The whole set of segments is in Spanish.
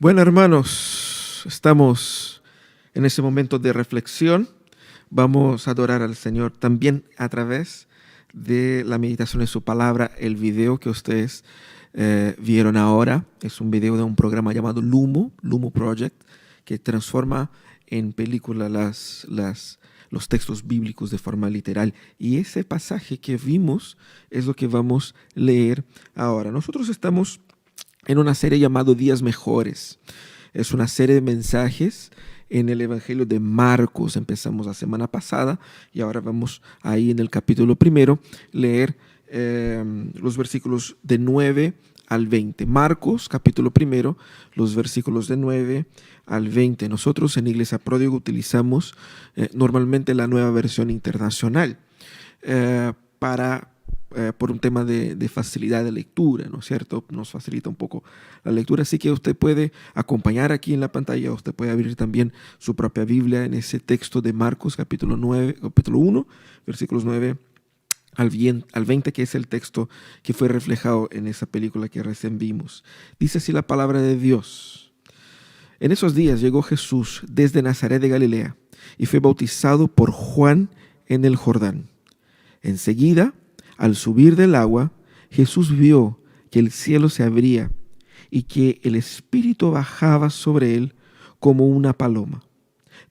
Bueno, hermanos, estamos en ese momento de reflexión. Vamos a adorar al Señor también a través de la meditación de su palabra. El video que ustedes vieron ahora es un video de un programa llamado Lumo Project, que transforma en película los textos bíblicos de forma literal. Y ese pasaje que vimos es lo que vamos a leer ahora. Nosotros estamos en una serie llamada Días Mejores. Es una serie de mensajes en el Evangelio de Marcos. Empezamos la semana pasada y ahora vamos ahí en el capítulo 1 leer los versículos de 9 al 20. Marcos, capítulo 1, los versículos de 9 al 20. Nosotros en Iglesia Pródigo utilizamos normalmente la Nueva Versión Internacional por un tema de facilidad de lectura, ¿no es cierto? Nos facilita un poco la lectura, así que usted puede acompañar aquí en la pantalla, usted puede abrir también su propia Biblia en ese texto de Marcos, capítulo 1, versículos 9 al 20, que es el texto que fue reflejado en esa película que recién vimos. Dice así la palabra de Dios. En esos días llegó Jesús desde Nazaret de Galilea y fue bautizado por Juan en el Jordán. Enseguida, al subir del agua, Jesús vio que el cielo se abría y que el Espíritu bajaba sobre él como una paloma.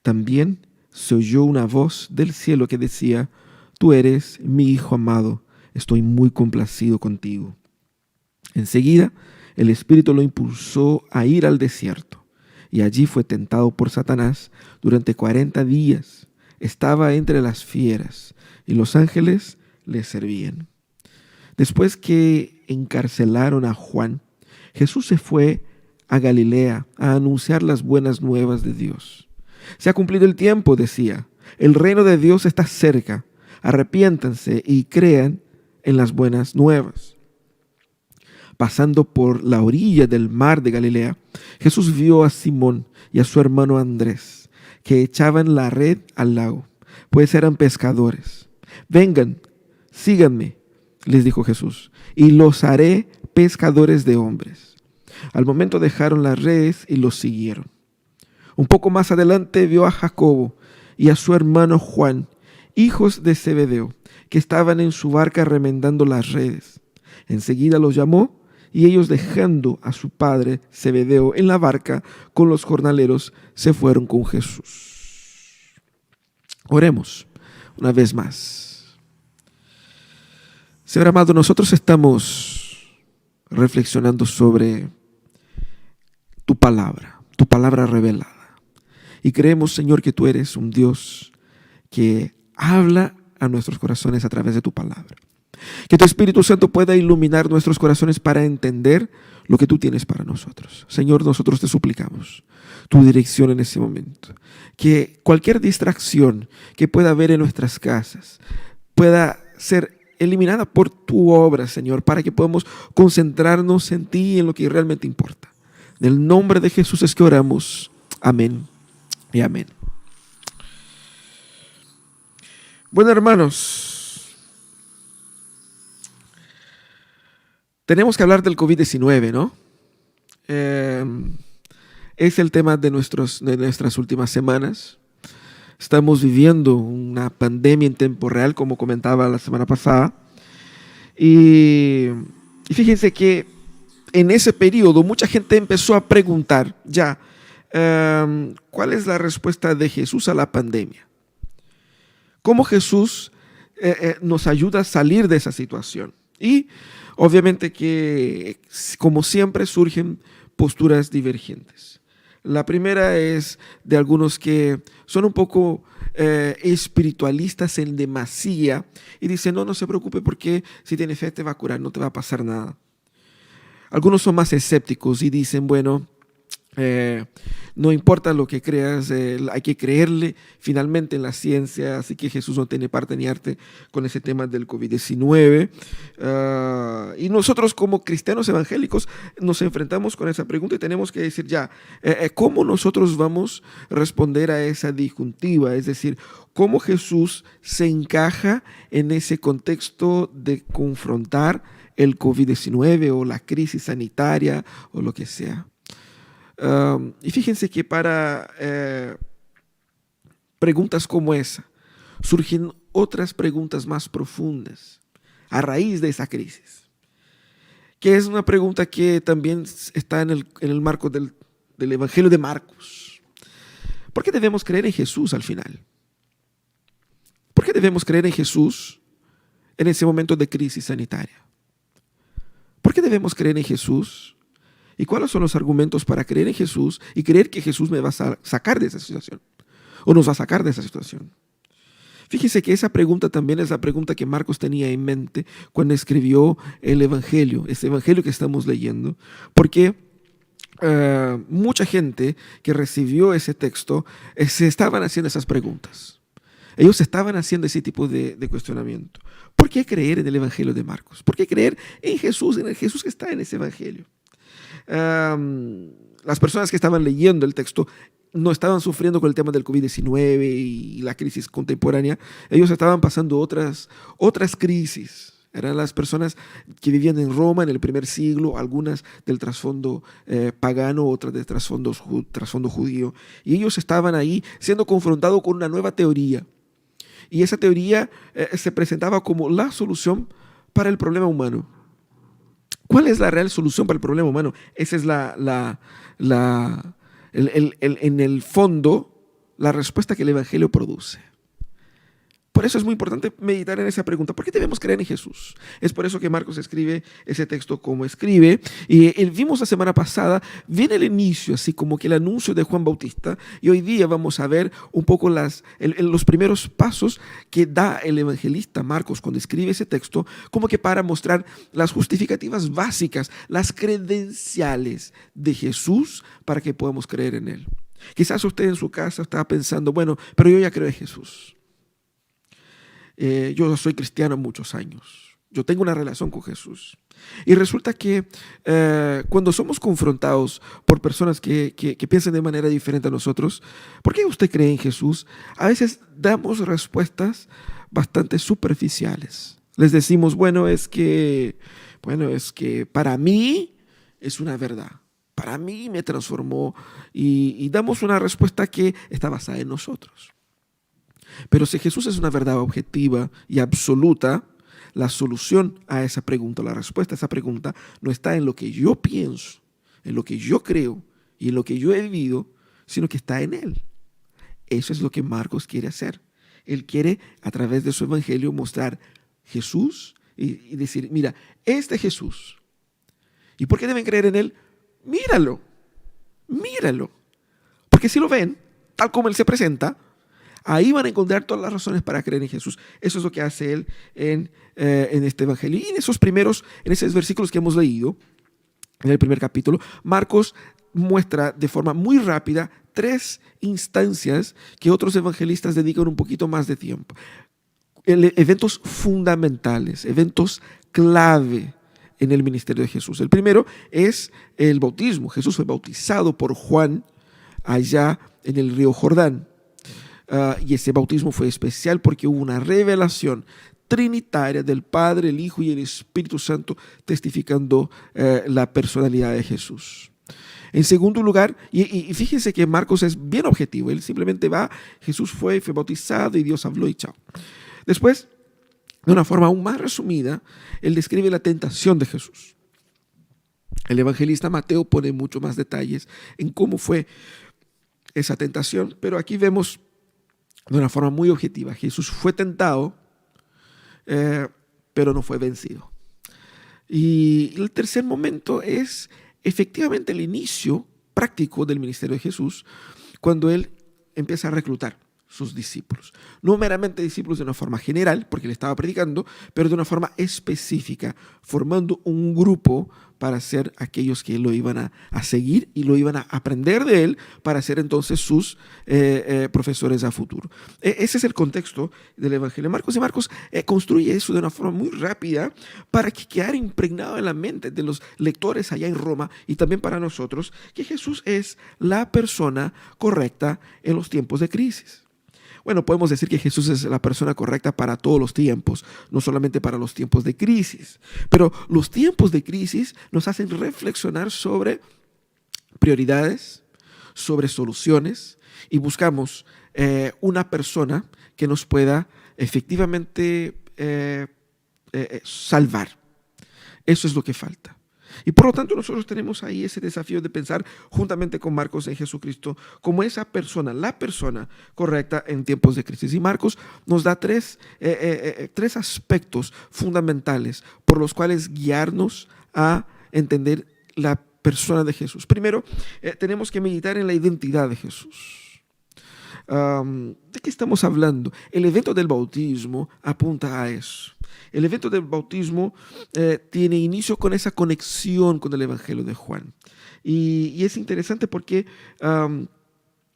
También se oyó una voz del cielo que decía: «Tú eres mi Hijo amado, estoy muy complacido contigo». Enseguida, el Espíritu lo impulsó a ir al desierto, y allí fue tentado por Satanás durante 40 días. Estaba entre las fieras, y los ángeles le servían. Después que encarcelaron a Juan, Jesús se fue a Galilea a anunciar las buenas nuevas de Dios. Se ha cumplido el tiempo, decía. El reino de Dios está cerca. Arrepiéntanse y crean en las buenas nuevas. Pasando por la orilla del mar de Galilea, Jesús vio a Simón y a su hermano Andrés, que echaban la red al lago, pues eran pescadores. «Vengan, síganme», les dijo Jesús, «y los haré pescadores de hombres». Al momento dejaron las redes y los siguieron. Un poco más adelante vio a Jacobo y a su hermano Juan, hijos de Zebedeo, que estaban en su barca remendando las redes. Enseguida los llamó y ellos, dejando a su padre Zebedeo en la barca con los jornaleros, se fueron con Jesús. Oremos una vez más. Señor amado, nosotros estamos reflexionando sobre tu palabra revelada. Y creemos, Señor, que tú eres un Dios que habla a nuestros corazones a través de tu palabra. Que tu Espíritu Santo pueda iluminar nuestros corazones para entender lo que tú tienes para nosotros. Señor, nosotros te suplicamos tu dirección en ese momento. Que cualquier distracción que pueda haber en nuestras casas pueda ser eliminada por tu obra, Señor, para que podamos concentrarnos en ti y en lo que realmente importa. En el nombre de Jesús es que oramos. Amén y amén. Bueno, hermanos, tenemos que hablar del COVID-19, ¿no? Es el tema de nuestras últimas semanas. Estamos viviendo una pandemia en tiempo real, como comentaba la semana pasada. Y fíjense que en ese periodo mucha gente empezó a preguntar ya, ¿cuál es la respuesta de Jesús a la pandemia? ¿Cómo Jesús nos ayuda a salir de esa situación? Y obviamente que, como siempre, surgen posturas divergentes. La primera es de algunos que son un poco espiritualistas en demasía y dicen: no se preocupe, porque si tiene fe te va a curar, no te va a pasar nada. Algunos son más escépticos y dicen: bueno, no importa lo que creas, hay que creerle finalmente en la ciencia, así que Jesús no tiene parte ni arte con ese tema del COVID-19. Y nosotros, como cristianos evangélicos, nos enfrentamos con esa pregunta y tenemos que decir ya, ¿cómo nosotros vamos a responder a esa disyuntiva? Es decir, ¿cómo Jesús se encaja en ese contexto de confrontar el COVID-19 o la crisis sanitaria o lo que sea? Y fíjense que para preguntas como esa surgen otras preguntas más profundas a raíz de esa crisis, que es una pregunta que también está en el marco del Evangelio de Marcos. ¿Por qué debemos creer en Jesús al final? ¿Por qué debemos creer en Jesús en ese momento de crisis sanitaria? ¿Por qué debemos creer en Jesús? ¿Y cuáles son los argumentos para creer en Jesús y creer que Jesús me va a sacar de esa situación? ¿O nos va a sacar de esa situación? Fíjese que esa pregunta también es la pregunta que Marcos tenía en mente cuando escribió el Evangelio, este Evangelio que estamos leyendo, porque mucha gente que recibió ese texto se estaban haciendo esas preguntas. Ellos estaban haciendo ese tipo de cuestionamiento. ¿Por qué creer en el Evangelio de Marcos? ¿Por qué creer en Jesús, en el Jesús que está en ese Evangelio? Las personas que estaban leyendo el texto no estaban sufriendo con el tema del COVID-19 y la crisis contemporánea. Ellos estaban pasando otras crisis. Eran las personas que vivían en Roma en el primer siglo, algunas del trasfondo pagano, otras del trasfondo judío. Y ellos estaban ahí siendo confrontados con una nueva teoría. Y esa teoría se presentaba como la solución para el problema humano. ¿Cuál es la real solución para el problema humano? Esa es en el fondo, la respuesta que el Evangelio produce. Por eso es muy importante meditar en esa pregunta. ¿Por qué debemos creer en Jesús? Es por eso que Marcos escribe ese texto como escribe. Y vimos la semana pasada, viene el inicio, así como que el anuncio de Juan Bautista. Y hoy día vamos a ver un poco los primeros pasos que da el evangelista Marcos cuando escribe ese texto, como que para mostrar las justificativas básicas, las credenciales de Jesús para que podamos creer en Él. Quizás usted en su casa estaba pensando, bueno, pero yo ya creo en Jesús. Yo soy cristiano muchos años. Yo tengo una relación con Jesús. Y resulta que cuando somos confrontados por personas que piensan de manera diferente a nosotros, ¿por qué usted cree en Jesús? A veces damos respuestas bastante superficiales. Les decimos, bueno, es que para mí es una verdad. Para mí me transformó y damos una respuesta que está basada en nosotros. Pero si Jesús es una verdad objetiva y absoluta, la solución a esa pregunta, la respuesta a esa pregunta no está en lo que yo pienso, en lo que yo creo y en lo que yo he vivido, sino que está en Él. Eso es lo que Marcos quiere hacer. Él quiere, a través de su evangelio, mostrar Jesús y decir, mira, este Jesús. ¿Y por qué deben creer en Él? Míralo. Porque si lo ven, tal como Él se presenta, ahí van a encontrar todas las razones para creer en Jesús. Eso es lo que hace Él en este evangelio. Y en esos versículos que hemos leído, en el primer capítulo, Marcos muestra de forma muy rápida 3 instancias que otros evangelistas dedican un poquito más de tiempo. Eventos fundamentales, eventos clave en el ministerio de Jesús. El primero es el bautismo. Jesús fue bautizado por Juan allá en el río Jordán. Y ese bautismo fue especial porque hubo una revelación trinitaria del Padre, el Hijo y el Espíritu Santo testificando la personalidad de Jesús. En segundo lugar, y fíjense que Marcos es bien objetivo, él simplemente Jesús fue bautizado y Dios habló y chao. Después, de una forma aún más resumida, él describe la tentación de Jesús. El evangelista Mateo pone mucho más detalles en cómo fue esa tentación, pero aquí vemos de una forma muy objetiva. Jesús fue tentado, pero no fue vencido. Y el tercer momento es efectivamente el inicio práctico del ministerio de Jesús, cuando Él empieza a reclutar sus discípulos. No meramente discípulos de una forma general, porque Él estaba predicando, pero de una forma específica, formando un grupo para ser aquellos que lo iban a seguir y lo iban a aprender de Él para ser entonces sus profesores a futuro. Ese es el contexto del Evangelio de Marcos. Y Marcos construye eso de una forma muy rápida para que quedara impregnado en la mente de los lectores allá en Roma y también para nosotros, que Jesús es la persona correcta en los tiempos de crisis. Bueno, podemos decir que Jesús es la persona correcta para todos los tiempos, no solamente para los tiempos de crisis. Pero los tiempos de crisis nos hacen reflexionar sobre prioridades, sobre soluciones y buscamos una persona que nos pueda efectivamente salvar. Eso es lo que falta. Y por lo tanto nosotros tenemos ahí ese desafío de pensar juntamente con Marcos en Jesucristo como esa persona, la persona correcta en tiempos de crisis. Y Marcos nos da tres aspectos fundamentales por los cuales guiarnos a entender la persona de Jesús. Primero, tenemos que meditar en la identidad de Jesús. ¿De qué estamos hablando? El evento del bautismo apunta a eso. El evento del bautismo tiene inicio con esa conexión con el Evangelio de Juan. Y es interesante porque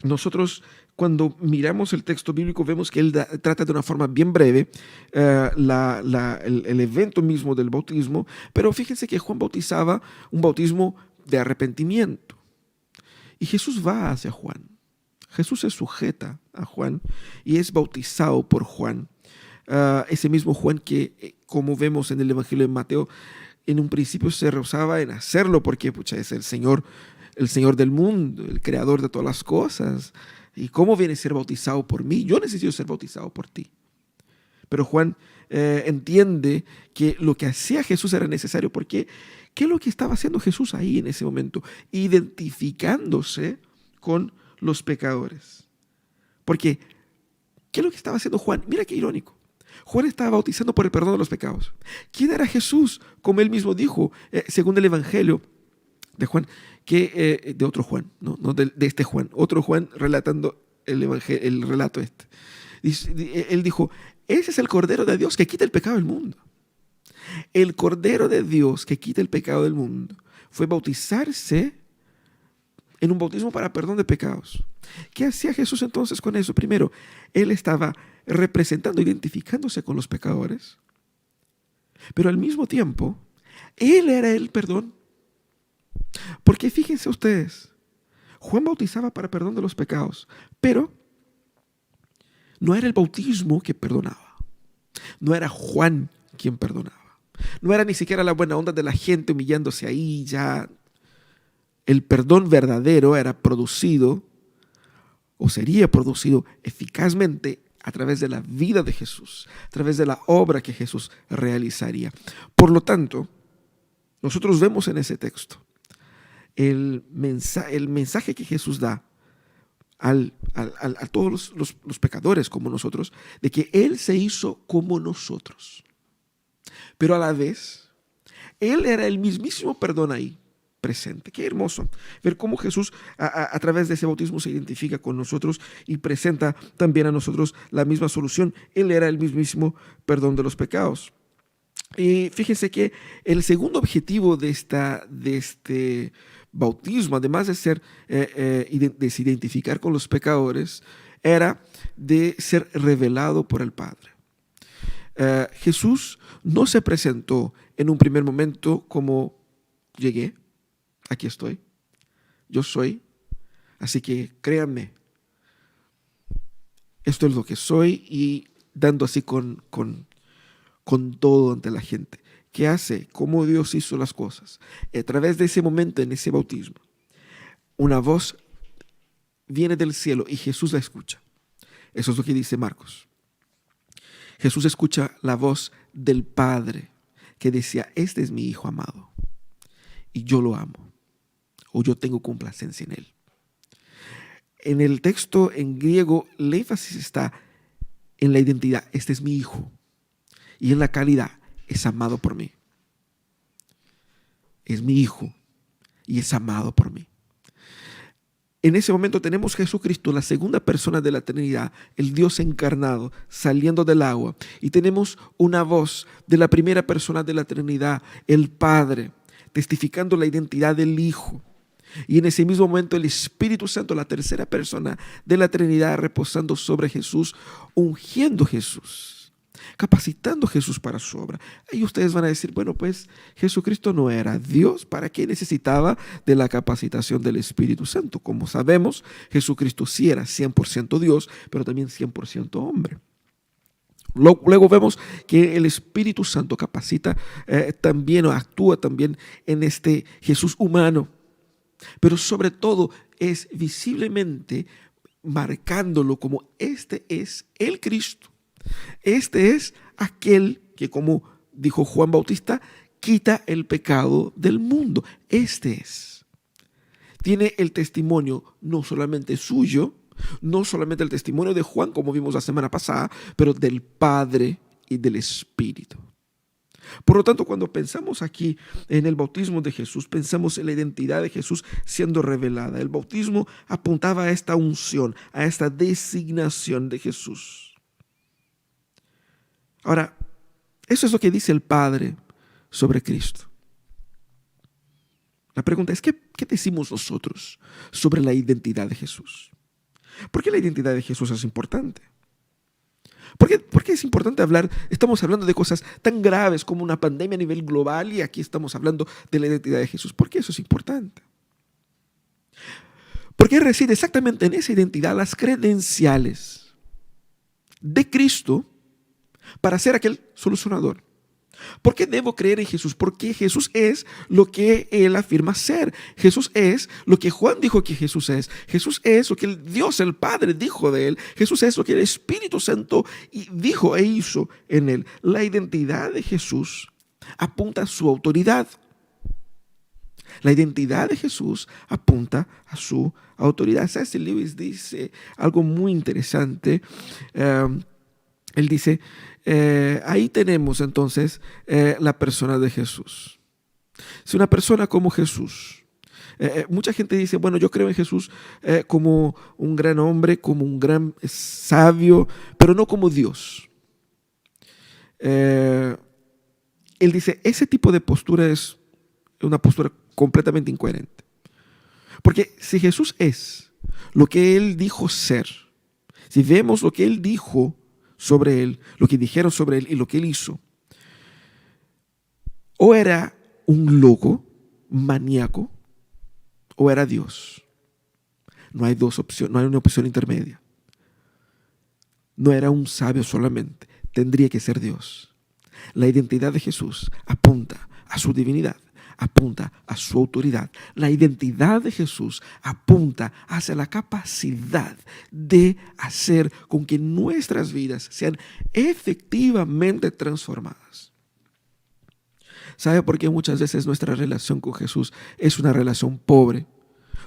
nosotros cuando miramos el texto bíblico vemos que él trata de una forma bien breve el evento mismo del bautismo, pero fíjense que Juan bautizaba un bautismo de arrepentimiento. Y Jesús va hacia Juan. Jesús se sujeta a Juan y es bautizado por Juan. Ese mismo Juan que, como vemos en el Evangelio de Mateo, en un principio se rehusaba en hacerlo porque es el Señor del mundo, el creador de todas las cosas. ¿Y cómo viene a ser bautizado por mí? Yo necesito ser bautizado por ti. Pero Juan entiende que lo que hacía Jesús era necesario porque ¿qué es lo que estaba haciendo Jesús ahí en ese momento? Identificándose con los pecadores. Porque ¿qué es lo que estaba haciendo Juan? Mira qué irónico. Juan estaba bautizando por el perdón de los pecados. ¿Quién era Jesús? Como él mismo dijo, según el Evangelio de Juan, de otro Juan, no de este Juan, otro Juan relatando el relato este. Él dijo, ese es el Cordero de Dios que quita el pecado del mundo. El Cordero de Dios que quita el pecado del mundo fue bautizarse en un bautismo para perdón de pecados. ¿Qué hacía Jesús entonces con eso? Primero, él estaba representando, identificándose con los pecadores, pero al mismo tiempo, él era el perdón. Porque fíjense ustedes, Juan bautizaba para perdón de los pecados, pero no era el bautismo que perdonaba. No era Juan quien perdonaba. No era ni siquiera la buena onda de la gente humillándose ahí ya. El perdón verdadero era producido o sería producido eficazmente a través de la vida de Jesús, a través de la obra que Jesús realizaría. Por lo tanto, nosotros vemos en ese texto el mensaje que Jesús da a todos los pecadores como nosotros, de que Él se hizo como nosotros. Pero a la vez, Él era el mismísimo perdón ahí presente. Qué hermoso ver cómo Jesús a través de ese bautismo se identifica con nosotros y presenta también a nosotros la misma solución. Él era el mismísimo perdón de los pecados. Y fíjense que el segundo objetivo de este bautismo, además de se identificar con los pecadores, era de ser revelado por el Padre. Jesús no se presentó en un primer momento como llegué, aquí estoy, yo soy, así que créanme, esto es lo que soy, y dando así con todo ante la gente. ¿Qué hace? ¿Cómo Dios hizo las cosas? A través de ese momento, en ese bautismo, una voz viene del cielo y Jesús la escucha. Eso es lo que dice Marcos. Jesús escucha la voz del Padre que decía, este es mi Hijo amado y yo lo amo, o yo tengo complacencia en él. En el texto en griego, el énfasis está en la identidad. Este es mi Hijo. Y en la calidad, es amado por mí. Es mi Hijo y es amado por mí. En ese momento tenemos Jesucristo, la segunda persona de la Trinidad, el Dios encarnado, saliendo del agua. Y tenemos una voz de la primera persona de la Trinidad, el Padre, testificando la identidad del Hijo. Y en ese mismo momento el Espíritu Santo, la tercera persona de la Trinidad, reposando sobre Jesús, ungiendo a Jesús, capacitando a Jesús para su obra. Ahí ustedes van a decir, bueno, pues Jesucristo no era Dios, ¿para qué necesitaba de la capacitación del Espíritu Santo? Como sabemos, Jesucristo sí era 100% Dios, pero también 100% hombre. Luego vemos que el Espíritu Santo capacita también o actúa también en este Jesús humano. pero sobre todo es visiblemente marcándolo como este es el Cristo. Este es aquel que, como dijo Juan Bautista, quita el pecado del mundo. Este es. Tiene el testimonio no solamente suyo, no solamente el testimonio de Juan, como vimos la semana pasada, pero del Padre y del Espíritu. Por lo tanto, cuando pensamos aquí en el bautismo de Jesús, pensamos en la identidad de Jesús siendo revelada. El bautismo apuntaba a esta unción, a esta designación de Jesús. Ahora, eso es lo que dice el Padre sobre Cristo. La pregunta es, ¿qué decimos nosotros sobre la identidad de Jesús? ¿Por qué la identidad de Jesús es importante? ¿Por qué es importante hablar? Estamos hablando de cosas tan graves como una pandemia a nivel global y aquí estamos hablando de la identidad de Jesús. ¿Por qué eso es importante? Porque reside exactamente en esa identidad las credenciales de Cristo para ser aquel solucionador. ¿Por qué debo creer en Jesús? Porque Jesús es lo que Él afirma ser. Jesús es lo que Juan dijo que Jesús es. Jesús es lo que Dios, el Padre, dijo de Él. Jesús es lo que el Espíritu Santo dijo e hizo en Él. La identidad de Jesús apunta a su autoridad. La identidad de Jesús apunta a su autoridad. C.S. Lewis dice algo muy interesante. Él dice, ahí tenemos entonces la persona de Jesús. Si una persona como Jesús, mucha gente dice, bueno, yo creo en Jesús como un gran hombre, como un gran sabio, pero no como Dios. Él dice, ese tipo de postura es una postura completamente incoherente. Porque si Jesús es lo que Él dijo ser, si vemos lo que Él dijo sobre Él, lo que dijeron sobre Él y lo que Él hizo, o era un loco, maníaco, o era Dios. No hay dos opciones, no hay una opción intermedia. No era un sabio solamente, tendría que ser Dios. La identidad de Jesús apunta a su divinidad, apunta a su autoridad. La identidad de Jesús apunta hacia la capacidad de hacer con que nuestras vidas sean efectivamente transformadas. ¿Sabe por qué muchas veces nuestra relación con Jesús es una relación pobre?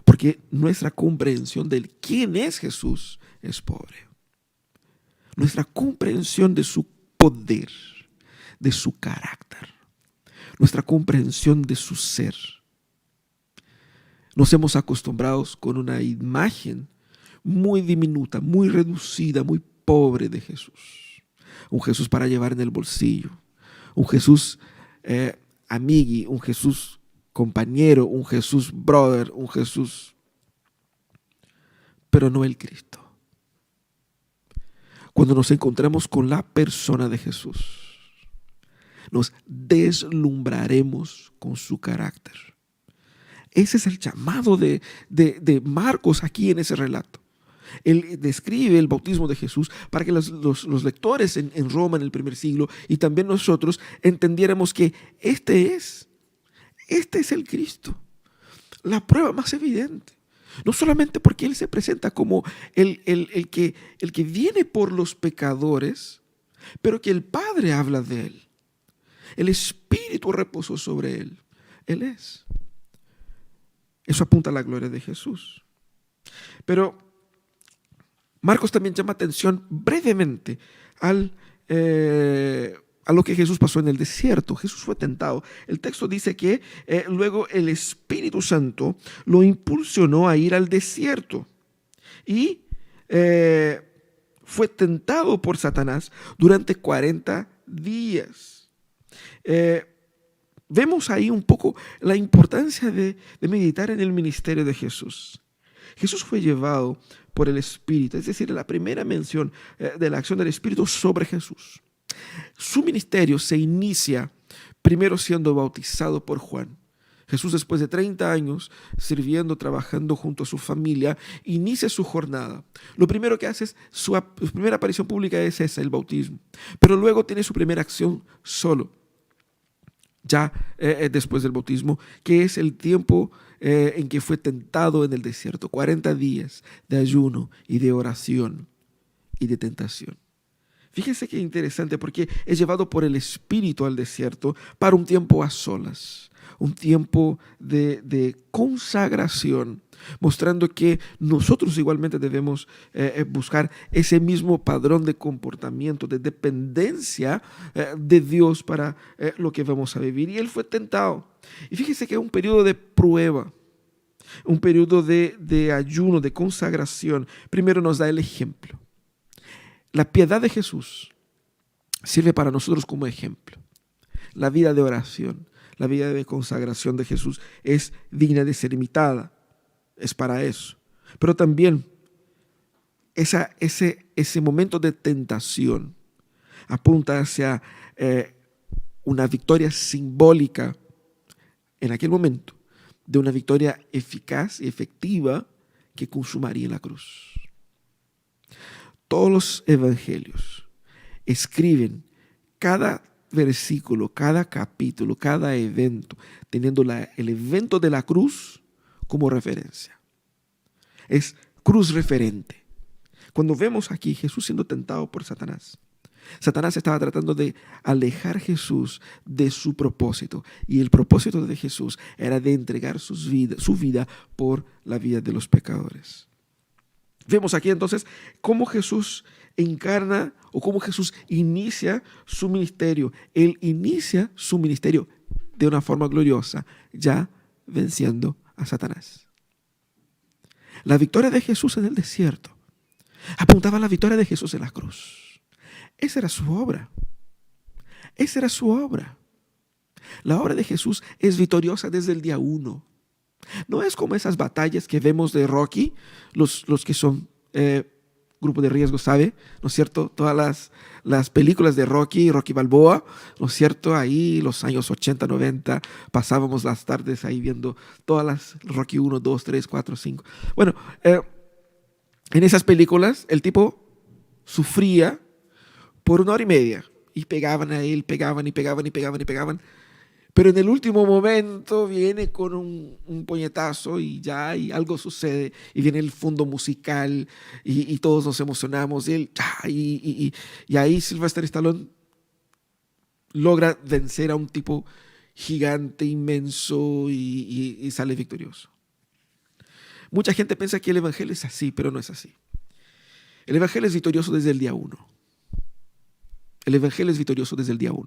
Porque nuestra comprensión de quién es Jesús es pobre. Nuestra comprensión de su poder, de su carácter, nuestra comprensión de su ser. Nos hemos acostumbrado con una imagen muy diminuta, muy reducida, muy pobre de Jesús. Un Jesús para llevar en el bolsillo, un Jesús amigui, un Jesús compañero, un Jesús brother, un Jesús, pero no el Cristo. Cuando nos encontramos con la persona de Jesús, nos deslumbraremos con su carácter. Ese es el llamado de Marcos aquí en ese relato. Él describe el bautismo de Jesús para que los lectores en Roma en el primer siglo y también nosotros entendiéramos que este es el Cristo. La prueba más evidente. No solamente porque Él se presenta como el que viene por los pecadores, pero que el Padre habla de Él. El Espíritu reposó sobre Él. Él es. Eso apunta a la gloria de Jesús. Pero Marcos también llama atención brevemente a lo que Jesús pasó en el desierto. Jesús fue tentado. El texto dice que luego el Espíritu Santo lo impulsionó a ir al desierto. Y fue tentado por Satanás durante 40 días. Vemos ahí un poco la importancia de meditar en el ministerio de Jesús. Jesús fue llevado por el Espíritu, es decir, la primera mención de la acción del Espíritu sobre Jesús. Su ministerio se inicia primero siendo bautizado por Juan. Jesús, después de 30 años sirviendo, trabajando junto a su familia, inicia su jornada. Lo primero que hace es, su primera aparición pública es esa, el bautismo. Pero luego tiene su primera acción solo, ya después del bautismo, que es el tiempo en que fue tentado en el desierto. 40 días de ayuno y de oración y de tentación. Fíjense qué interesante, porque es llevado por el Espíritu al desierto para un tiempo a solas, un tiempo de consagración, mostrando que nosotros igualmente debemos buscar ese mismo padrón de comportamiento, de dependencia de Dios para lo que vamos a vivir. Y él fue tentado. Y fíjense que es un periodo de prueba, un periodo de ayuno, de consagración. Primero nos da el ejemplo. La piedad de Jesús sirve para nosotros como ejemplo. La vida de oración, la vida de consagración de Jesús es digna de ser imitada. Es para eso. Pero también ese momento de tentación apunta hacia una victoria simbólica en aquel momento, de una victoria eficaz y efectiva que consumaría en la cruz. Todos los evangelios escriben cada versículo, cada capítulo, cada evento, teniendo el evento de la cruz como referencia. Es cruz referente. Cuando vemos aquí Jesús siendo tentado por Satanás, Satanás estaba tratando de alejar a Jesús de su propósito. Y el propósito de Jesús era de entregar su vida por la vida de los pecadores. Vemos aquí entonces cómo Jesús encarna o cómo Jesús inicia su ministerio. Él inicia su ministerio de una forma gloriosa, ya venciendo a Satanás. La victoria de Jesús en el desierto apuntaba a la victoria de Jesús en la cruz. Esa era su obra. Esa era su obra. La obra de Jesús es victoriosa desde el día 1. No es como esas batallas que vemos de Rocky, los que son grupo de riesgo, ¿sabe? ¿No es cierto? Todas las películas de Rocky Balboa, ¿no es cierto? Ahí los años 80, 90, pasábamos las tardes ahí viendo todas las Rocky 1, 2, 3, 4, 5. Bueno, en esas películas el tipo sufría por 1 hora y media y pegaban a él, pegaban. Pero en el último momento viene con un puñetazo y ya y algo sucede y viene el fondo musical y todos nos emocionamos y ahí Sylvester Stallone logra vencer a un tipo gigante, inmenso y sale victorioso. Mucha gente piensa que el evangelio es así, pero no es así. El evangelio es victorioso desde el día 1. El evangelio es victorioso desde el día 1.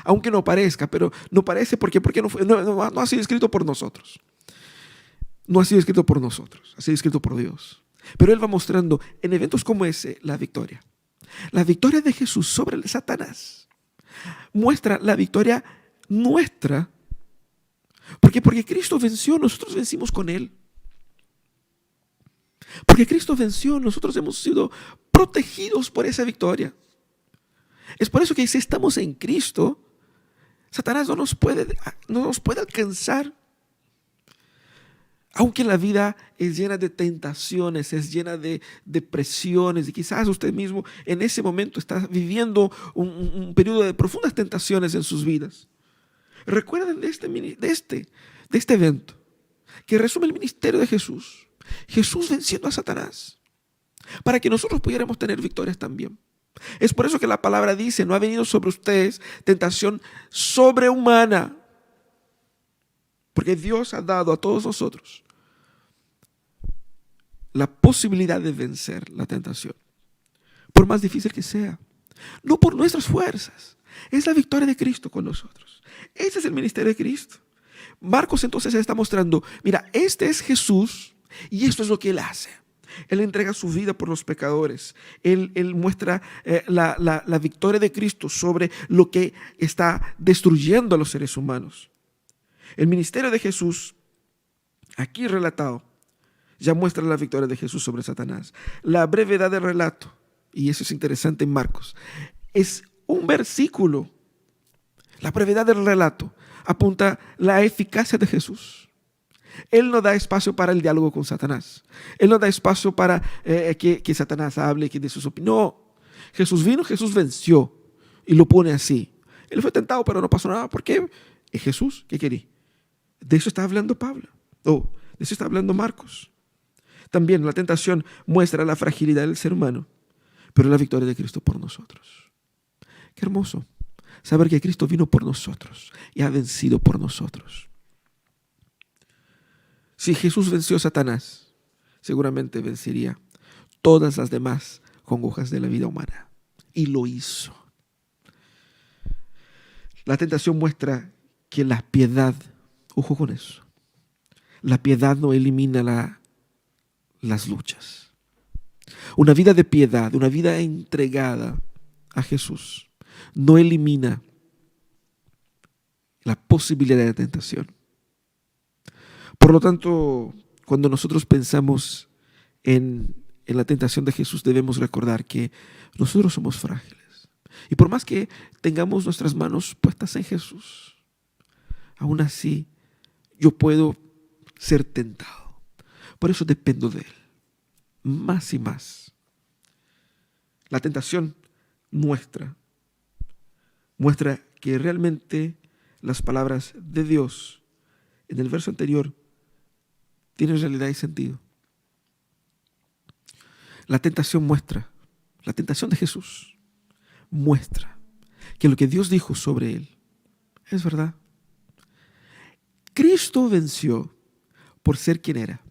Aunque no parezca, pero no parece porque no ha sido escrito por nosotros. No ha sido escrito por nosotros, ha sido escrito por Dios. Pero Él va mostrando en eventos como ese la victoria. La victoria de Jesús sobre el Satanás muestra la victoria nuestra. ¿Por qué? Porque Cristo venció, nosotros vencimos con Él. Porque Cristo venció, nosotros hemos sido protegidos por esa victoria. Es por eso que si estamos en Cristo, Satanás no nos puede alcanzar. Aunque la vida es llena de tentaciones, es llena de presiones, y quizás usted mismo en ese momento está viviendo un periodo de profundas tentaciones en sus vidas. Recuerden de este evento que resume el ministerio de Jesús. Jesús venciendo a Satanás para que nosotros pudiéramos tener victorias también. Es por eso que la palabra dice, no ha venido sobre ustedes tentación sobrehumana. Porque Dios ha dado a todos nosotros la posibilidad de vencer la tentación. Por más difícil que sea. No por nuestras fuerzas. Es la victoria de Cristo con nosotros. Ese es el ministerio de Cristo. Marcos entonces está mostrando, mira, este es Jesús y esto es lo que Él hace. Él entrega su vida por los pecadores. Él muestra la victoria de Cristo sobre lo que está destruyendo a los seres humanos. El ministerio de Jesús, aquí relatado, ya muestra la victoria de Jesús sobre Satanás. La brevedad del relato, y eso es interesante en Marcos, es un versículo. La brevedad del relato apunta la eficacia de Jesús. Él no da espacio para el diálogo con Satanás. Él no da espacio para que Satanás hable, que dé sus opiniones. No, Jesús vino, Jesús venció y lo pone así. Él fue tentado, pero no pasó nada. ¿Por qué? Es Jesús. ¿Qué quería? De eso está hablando Pablo. De eso está hablando Marcos. También la tentación muestra la fragilidad del ser humano, pero la victoria de Cristo por nosotros. Qué hermoso saber que Cristo vino por nosotros y ha vencido por nosotros. Si Jesús venció a Satanás, seguramente vencería todas las demás congojas de la vida humana. Y lo hizo. La tentación muestra que la piedad, ojo con eso, la piedad no elimina las luchas. Una vida de piedad, una vida entregada a Jesús, no elimina la posibilidad de tentación. Por lo tanto, cuando nosotros pensamos en la tentación de Jesús, debemos recordar que nosotros somos frágiles. Y por más que tengamos nuestras manos puestas en Jesús, aún así yo puedo ser tentado. Por eso dependo de Él, más y más. La tentación muestra que realmente las palabras de Dios en el verso anterior tienen realidad y sentido. La tentación de Jesús muestra que lo que Dios dijo sobre Él es verdad. Cristo venció por ser quien era.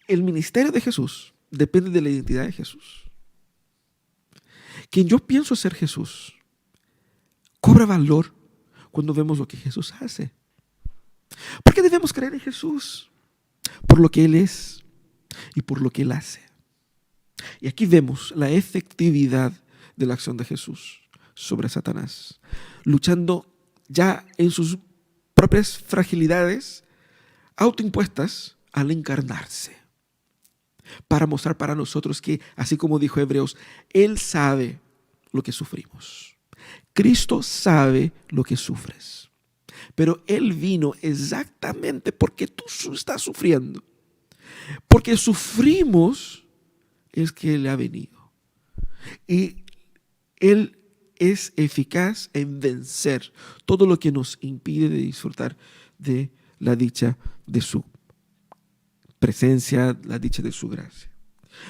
El ministerio de Jesús depende de la identidad de Jesús. Quien yo pienso ser Jesús cobra valor cuando vemos lo que Jesús hace. ¿Por qué debemos creer en Jesús? Por lo que Él es y por lo que Él hace. Y aquí vemos la efectividad de la acción de Jesús sobre Satanás, luchando ya en sus propias fragilidades autoimpuestas al encarnarse, para mostrar para nosotros que, así como dijo Hebreos, Él sabe lo que sufrimos. Cristo sabe lo que sufres, pero Él vino exactamente porque tú estás sufriendo. Porque sufrimos es que Él ha venido. Y Él es eficaz en vencer todo lo que nos impide de disfrutar de la dicha de su presencia, la dicha de su gracia.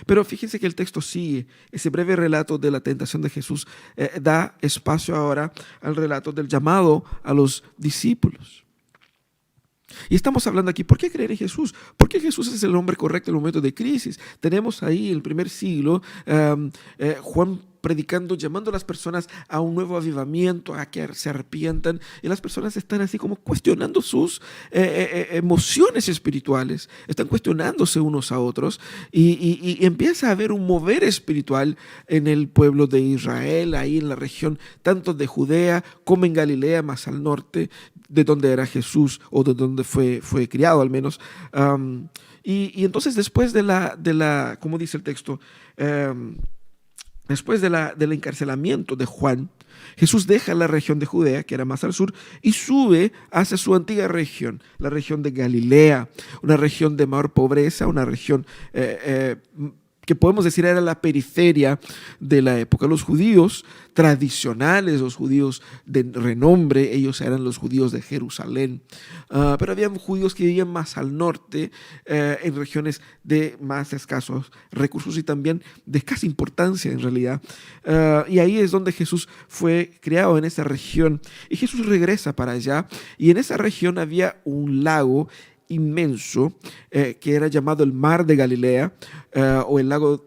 Pero fíjense que el texto sigue. Ese breve relato de la tentación de Jesús da espacio ahora al relato del llamado a los discípulos. Y estamos hablando aquí, ¿por qué creer en Jesús? Porque Jesús es el hombre correcto en el momento de crisis. Tenemos ahí en el primer siglo Juan predicando, llamando a las personas a un nuevo avivamiento, a que se arrepientan. Y las personas están así como cuestionando sus emociones espirituales. Están cuestionándose unos a otros. Y empieza a haber un mover espiritual en el pueblo de Israel, ahí en la región, tanto de Judea como en Galilea, más al norte, de donde era Jesús, o de donde fue criado al menos. Y entonces después de la como dice el texto, después del encarcelamiento de Juan, Jesús deja la región de Judea, que era más al sur, y sube hacia su antigua región, la región de Galilea, una región de mayor pobreza, una región que podemos decir era la periferia de la época. Los judíos tradicionales, los judíos de renombre, ellos eran los judíos de Jerusalén, pero había judíos que vivían más al norte, en regiones de más escasos recursos y también de escasa importancia en realidad, y ahí es donde Jesús fue criado, en esa región, y Jesús regresa para allá, y en esa región había un lago inmenso que era llamado el Mar de Galilea, o el lago,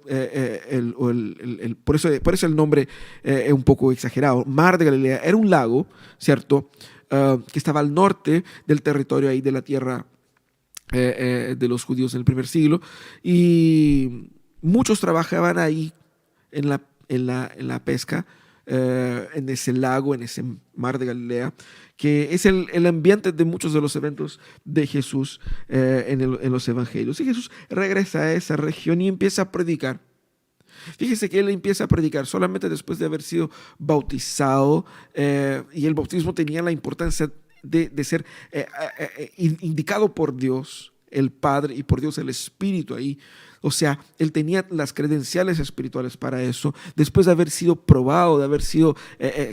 por eso el nombre es un poco exagerado. Mar de Galilea era un lago, ¿cierto? Que estaba al norte del territorio ahí de la tierra de los judíos en el primer siglo, y muchos trabajaban ahí en la pesca, en ese lago, en ese Mar de Galilea, que es el ambiente de muchos de los eventos de Jesús en los evangelios. Y Jesús regresa a esa región y empieza a predicar. Fíjese que Él empieza a predicar solamente después de haber sido bautizado, y el bautismo tenía la importancia de ser indicado por Dios el Padre y por Dios el Espíritu ahí. O sea, Él tenía las credenciales espirituales para eso, después de haber sido probado, de haber sido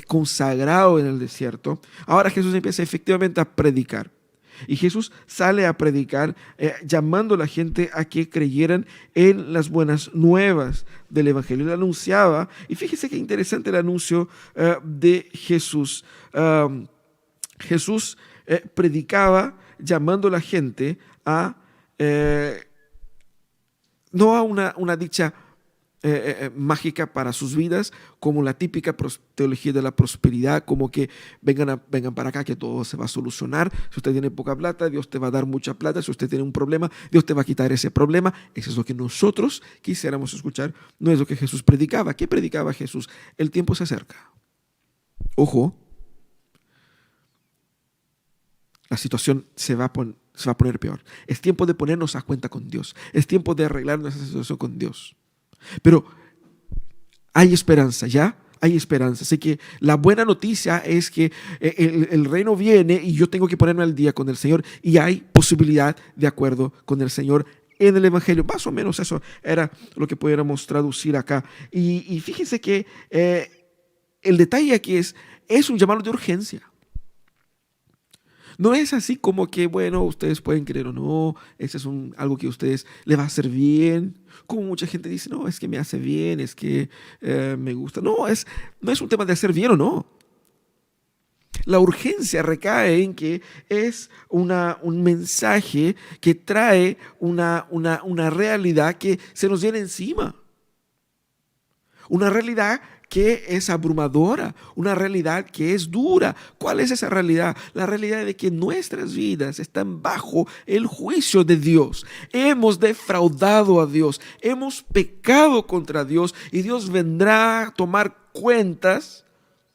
consagrado en el desierto. Ahora Jesús empieza efectivamente a predicar. Y Jesús sale a predicar, llamando a la gente a que creyeran en las buenas nuevas del Evangelio. Él anunciaba, y fíjese qué interesante el anuncio de Jesús. Jesús predicaba llamando a la gente a no a una dicha mágica para sus vidas, como la típica teología de la prosperidad, como que vengan para acá que todo se va a solucionar. Si usted tiene poca plata, Dios te va a dar mucha plata. Si usted tiene un problema, Dios te va a quitar ese problema. Eso es lo que nosotros quisiéramos escuchar, no es lo que Jesús predicaba. ¿Qué predicaba Jesús? El tiempo se acerca. Ojo, la situación se va a poner peor. Es tiempo de ponernos a cuenta con Dios. Es tiempo de arreglar nuestra situación con Dios. Pero hay esperanza, ¿ya? Hay esperanza. Así que la buena noticia es que el reino viene y yo tengo que ponerme al día con el Señor, y hay posibilidad de acuerdo con el Señor en el Evangelio. Más o menos eso era lo que pudiéramos traducir acá. Y fíjense que el detalle aquí es un llamado de urgencia. No es así como que, bueno, ustedes pueden creer o no, ese es algo que a ustedes les va a hacer bien. Como mucha gente dice, no, es que me hace bien, es que me gusta. No es un tema de hacer bien o no. La urgencia recae en que es un mensaje que trae una realidad que se nos viene encima. Una realidad que es abrumadora, una realidad que es dura. ¿Cuál es esa realidad? La realidad de que nuestras vidas están bajo el juicio de Dios. Hemos defraudado a Dios, hemos pecado contra Dios, y Dios vendrá a tomar cuentas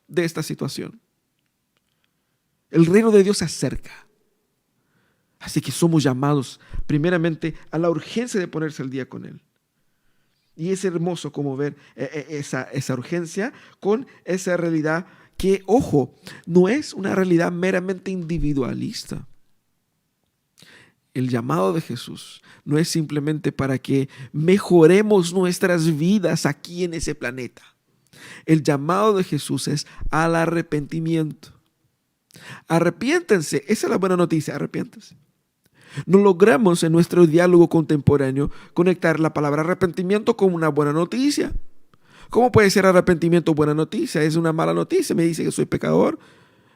de esta situación. El reino de Dios se acerca. Así que somos llamados primeramente a la urgencia de ponerse al día con Él. Y es hermoso como ver esa urgencia con esa realidad que, ojo, no es una realidad meramente individualista. El llamado de Jesús no es simplemente para que mejoremos nuestras vidas aquí en ese planeta. El llamado de Jesús es al arrepentimiento. Arrepiéntense, esa es la buena noticia, arrepiéntense. No logramos en nuestro diálogo contemporáneo conectar la palabra arrepentimiento con una buena noticia. ¿Cómo puede ser arrepentimiento buena noticia? Es una mala noticia, me dice que soy pecador.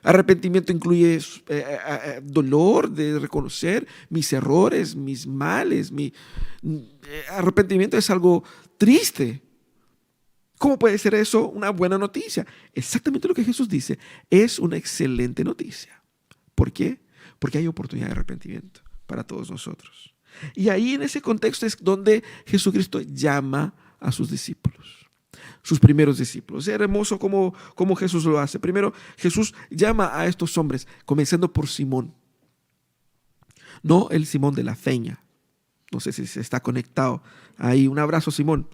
Arrepentimiento incluye dolor de reconocer mis errores, mis males. Arrepentimiento es algo triste. ¿Cómo puede ser eso una buena noticia? Exactamente lo que Jesús dice, es una excelente noticia. ¿Por qué? Porque hay oportunidad de arrepentimiento para todos nosotros. Y ahí en ese contexto es donde Jesucristo llama a sus discípulos, sus primeros discípulos. Es hermoso cómo Jesús lo hace. Primero, Jesús llama a estos hombres, comenzando por Simón. No el Simón de la Feña. No sé si se está conectado ahí. Un abrazo, Simón.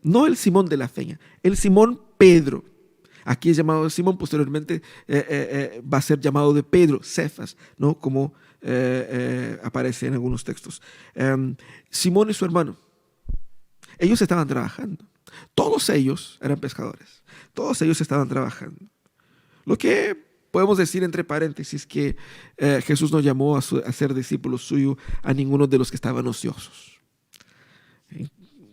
No el Simón de la Feña, el Simón Pedro. Aquí es llamado Simón, posteriormente va a ser llamado de Pedro, Cefas, ¿no? Como aparece en algunos textos. Simón y su hermano, ellos estaban trabajando. Todos ellos eran pescadores. Todos ellos estaban trabajando. Lo que podemos decir entre paréntesis que Jesús no llamó a ser discípulos suyos a ninguno de los que estaban ociosos.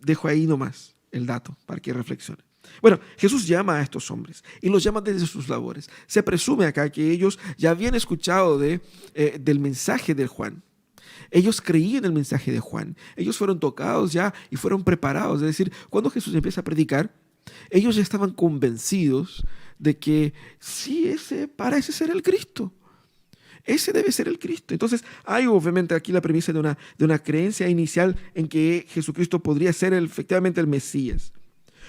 Dejo ahí nomás el dato para que reflexionen. Bueno, Jesús llama a estos hombres y los llama desde sus labores. Se presume acá que ellos ya habían escuchado del mensaje de Juan. Ellos creían el mensaje de Juan. Ellos fueron tocados ya y fueron preparados. Es decir, cuando Jesús empieza a predicar, ellos ya estaban convencidos de que sí, ese parece ser el Cristo. Ese debe ser el Cristo. Entonces hay obviamente aquí la premisa de una creencia inicial en que Jesucristo podría ser efectivamente el Mesías.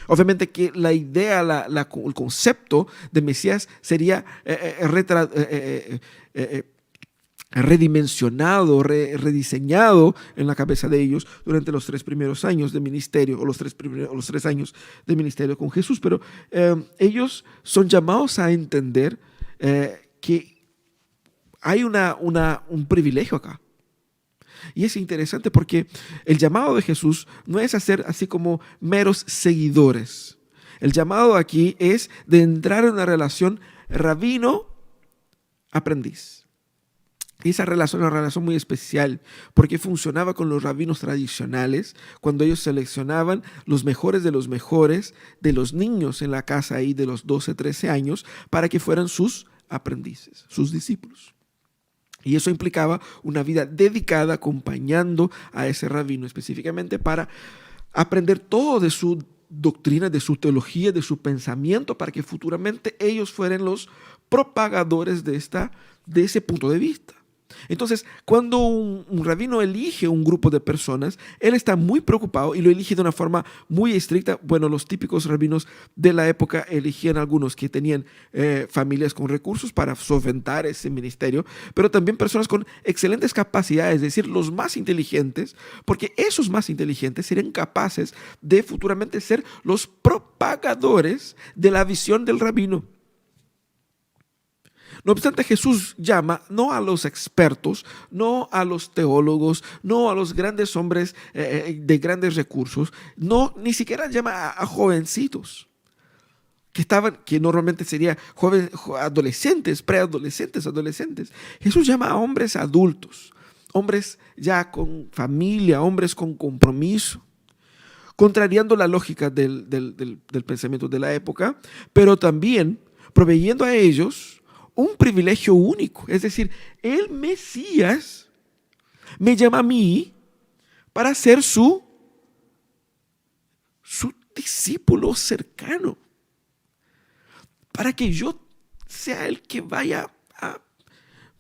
Obviamente que la idea, el concepto de Mesías sería redimensionado, rediseñado en la cabeza de ellos durante los 3 primeros años de ministerio, o los 3 años de ministerio con Jesús. Pero ellos son llamados a entender que hay un privilegio acá. Y es interesante porque el llamado de Jesús no es hacer así como meros seguidores. El llamado aquí es de entrar en una relación rabino-aprendiz. Esa relación era una relación muy especial porque funcionaba con los rabinos tradicionales cuando ellos seleccionaban los mejores de los niños en la casa ahí de los 12, 13 años para que fueran sus aprendices, sus discípulos. Y eso implicaba una vida dedicada acompañando a ese rabino específicamente para aprender todo de su doctrina, de su teología, de su pensamiento, para que futuramente ellos fueran los propagadores de ese punto de vista. Entonces, cuando un rabino elige un grupo de personas, él está muy preocupado y lo elige de una forma muy estricta. Bueno, los típicos rabinos de la época elegían algunos que tenían familias con recursos para solventar ese ministerio, pero también personas con excelentes capacidades, es decir, los más inteligentes, porque esos más inteligentes serían capaces de futuramente ser los propagadores de la visión del rabino. No obstante, Jesús llama no a los expertos, no a los teólogos, no a los grandes hombres de grandes recursos, no, ni siquiera llama a jovencitos que normalmente serían adolescentes, preadolescentes, adolescentes. Jesús llama a hombres adultos, hombres ya con familia, hombres con compromiso, contrariando la lógica del pensamiento de la época, pero también proveyendo a ellos un privilegio único. Es decir, el Mesías me llama a mí para ser su discípulo cercano, para que yo sea el que vaya a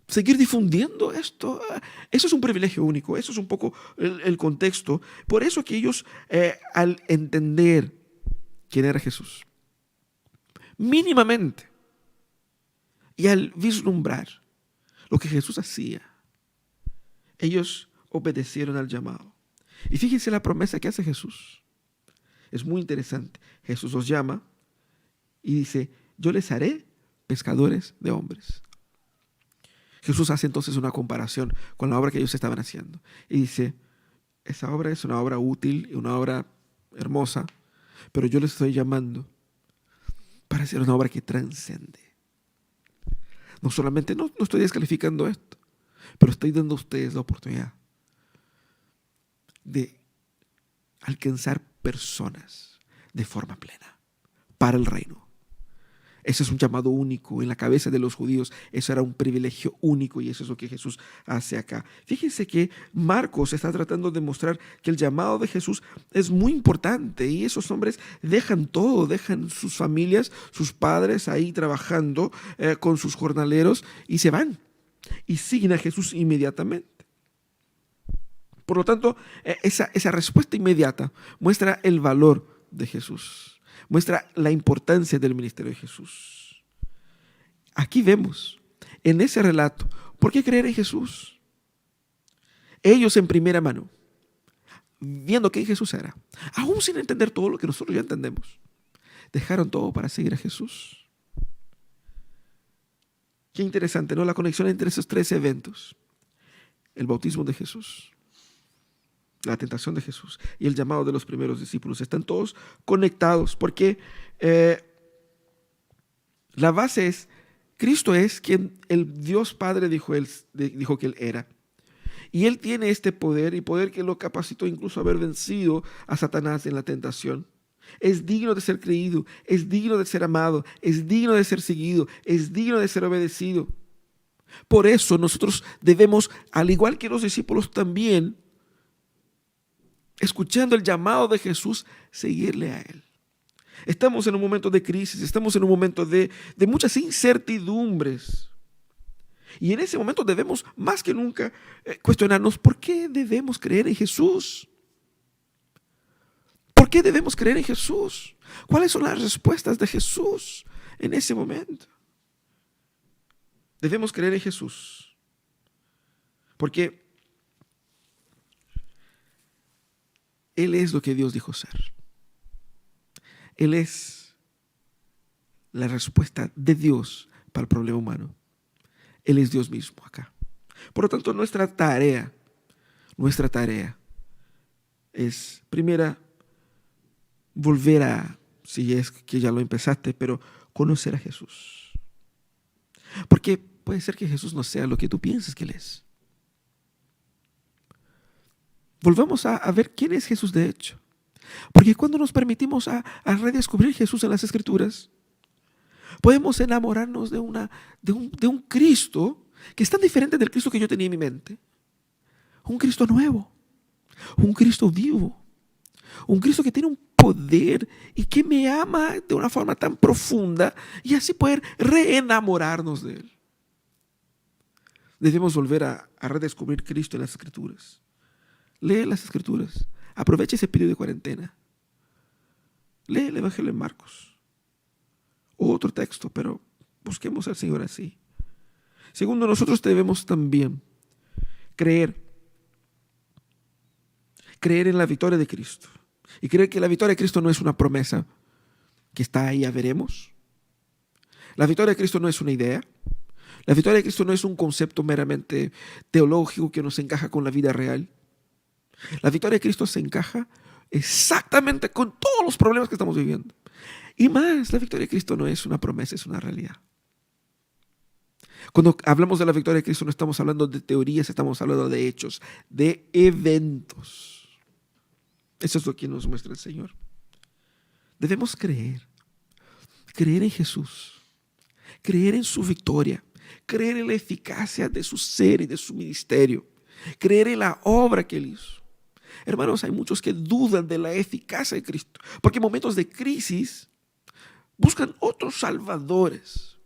seguir difundiendo esto. Eso es un privilegio único, eso es un poco el contexto. Por eso que ellos, al entender quién era Jesús, mínimamente, y al vislumbrar lo que Jesús hacía, ellos obedecieron al llamado. Y fíjense la promesa que hace Jesús. Es muy interesante. Jesús los llama y dice: yo les haré pescadores de hombres. Jesús hace entonces una comparación con la obra que ellos estaban haciendo. Y dice: esa obra es una obra útil, una obra hermosa, pero yo les estoy llamando para hacer una obra que trascende. No solamente, no estoy descalificando esto, pero estoy dando a ustedes la oportunidad de alcanzar personas de forma plena para el reino. Ese es un llamado único en la cabeza de los judíos. Eso era un privilegio único y eso es lo que Jesús hace acá. Fíjense que Marcos está tratando de mostrar que el llamado de Jesús es muy importante y esos hombres dejan todo, dejan sus familias, sus padres ahí trabajando con sus jornaleros y se van y siguen a Jesús inmediatamente. Por lo tanto, esa respuesta inmediata muestra el valor de Jesús. Muestra la importancia del ministerio de Jesús. Aquí vemos, en ese relato, ¿por qué creer en Jesús? Ellos en primera mano, viendo quién Jesús era, aún sin entender todo lo que nosotros ya entendemos, dejaron todo para seguir a Jesús. Qué interesante, ¿no? La conexión entre esos tres eventos. El bautismo de Jesús, la tentación de Jesús y el llamado de los primeros discípulos. Están todos conectados porque la base es: Cristo es quien el Dios Padre dijo que Él era. Y Él tiene este poder, y poder que lo capacitó incluso a haber vencido a Satanás en la tentación. Es digno de ser creído, es digno de ser amado, es digno de ser seguido, es digno de ser obedecido. Por eso nosotros debemos, al igual que los discípulos también, escuchando el llamado de Jesús, seguirle a Él. Estamos en un momento de crisis, estamos en un momento de muchas incertidumbres. Y en ese momento debemos más que nunca cuestionarnos: ¿por qué debemos creer en Jesús? ¿Por qué debemos creer en Jesús? ¿Cuáles son las respuestas de Jesús en ese momento? Debemos creer en Jesús porque Él es lo que Dios dijo ser. Él es la respuesta de Dios para el problema humano. Él es Dios mismo acá. Por lo tanto, nuestra tarea es, primera, volver a, si es que ya lo empezaste, pero conocer a Jesús. Porque puede ser que Jesús no sea lo que tú piensas que Él es. Volvamos a ver quién es Jesús de hecho. Porque cuando nos permitimos a redescubrir Jesús en las Escrituras, podemos enamorarnos de un Cristo que es tan diferente del Cristo que yo tenía en mi mente. Un Cristo nuevo, un Cristo vivo, un Cristo que tiene un poder y que me ama de una forma tan profunda y así poder reenamorarnos de Él. Debemos volver a redescubrir Cristo en las Escrituras. Lee las Escrituras. Aprovecha ese periodo de cuarentena. Lee el Evangelio de Marcos. Otro texto, pero busquemos al Señor así. Segundo, nosotros debemos también creer en la victoria de Cristo. Y creer que la victoria de Cristo no es una promesa que está ahí, ya veremos. La victoria de Cristo no es una idea. La victoria de Cristo no es un concepto meramente teológico que nos encaja con la vida real. La victoria de Cristo se encaja exactamente con todos los problemas que estamos viviendo. Y más, la victoria de Cristo no es una promesa, es una realidad. Cuando hablamos de la victoria de Cristo no estamos hablando de teorías, estamos hablando de hechos, de eventos. Eso es lo que nos muestra el Señor. Debemos creer en Jesús, creer en su victoria, creer en la eficacia de su ser y de su ministerio, creer en la obra que Él hizo. Hermanos, hay muchos que dudan de la eficacia de Cristo, porque en momentos de crisis buscan otros salvadores.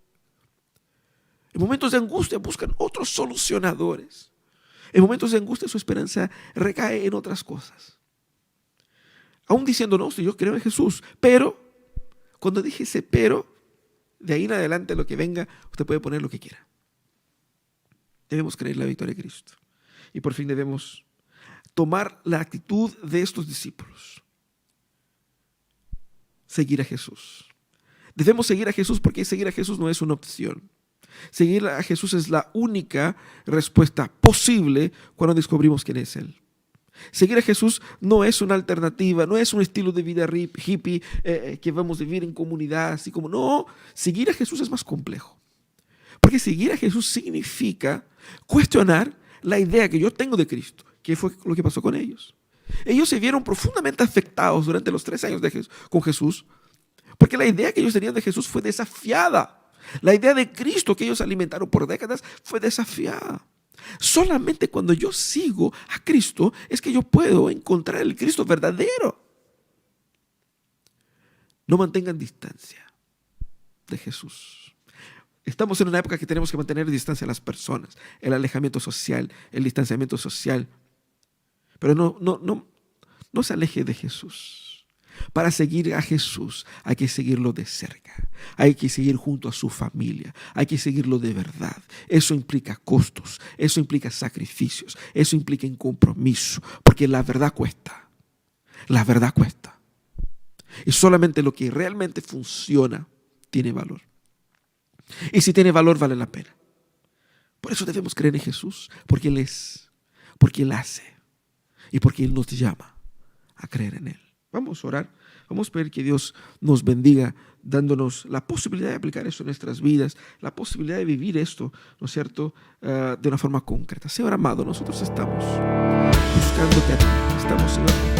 En momentos de angustia buscan otros solucionadores. En momentos de angustia su esperanza recae en otras cosas. Aún diciendo, no, si yo creo en Jesús, pero, cuando dije ese pero, de ahí en adelante lo que venga, usted puede poner lo que quiera. Debemos creer en la victoria de Cristo. Y por fin debemos tomar la actitud de estos discípulos. Seguir a Jesús. Debemos seguir a Jesús porque seguir a Jesús no es una opción. Seguir a Jesús es la única respuesta posible cuando descubrimos quién es Él. Seguir a Jesús no es una alternativa, no es un estilo de vida hippie que vamos a vivir en comunidad, así como no. Seguir a Jesús es más complejo. Porque seguir a Jesús significa cuestionar la idea que yo tengo de Cristo. ¿Qué fue lo que pasó con ellos? Ellos se vieron profundamente afectados durante los 3 años con Jesús, porque la idea que ellos tenían de Jesús fue desafiada. La idea de Cristo que ellos alimentaron por décadas fue desafiada. Solamente cuando yo sigo a Cristo es que yo puedo encontrar el Cristo verdadero. No mantengan distancia de Jesús. Estamos en una época que tenemos que mantener distancia a las personas, el alejamiento social, el distanciamiento social. Pero no se aleje de Jesús. Para seguir a Jesús hay que seguirlo de cerca. Hay que seguir junto a su familia. Hay que seguirlo de verdad. Eso implica costos. Eso implica sacrificios. Eso implica un compromiso. Porque la verdad cuesta. La verdad cuesta. Y solamente lo que realmente funciona tiene valor. Y si tiene valor, vale la pena. Por eso debemos creer en Jesús. Porque Él es. Porque Él hace. Y porque Él nos llama a creer en Él. Vamos a orar, vamos a pedir que Dios nos bendiga dándonos la posibilidad de aplicar esto en nuestras vidas, la posibilidad de vivir esto, ¿no es cierto?, de una forma concreta. Señor amado, nosotros estamos buscándote a ti, estamos, Señor,